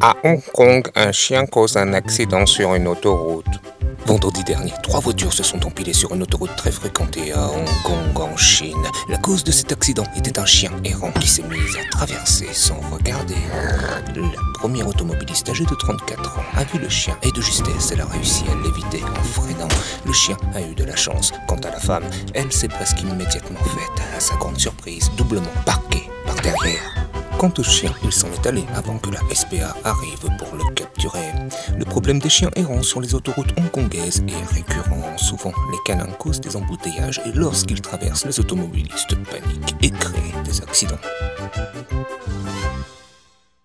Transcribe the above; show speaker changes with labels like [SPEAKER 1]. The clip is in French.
[SPEAKER 1] À Hong Kong, un chien cause un accident sur une autoroute. Vendredi dernier, 3 voitures se sont empilées sur une autoroute très fréquentée à Hong Kong, en Chine. La cause de cet accident était un chien errant qui s'est mis à traverser sans regarder. La première automobiliste âgée de 34 ans a vu le chien et de justesse, elle a réussi à l'éviter en freinant. Le chien a eu de la chance. Quant à la femme, elle s'est presque immédiatement faite, à sa grande surprise, doublement parquée par derrière. Quant au chien, il s'en est allé avant que la SPA arrive pour le capturer. Le problème des chiens errants sur les autoroutes hongkongaises est récurrent. Souvent, les canins causent des embouteillages et lorsqu'ils traversent, les automobilistes paniquent et créent des accidents.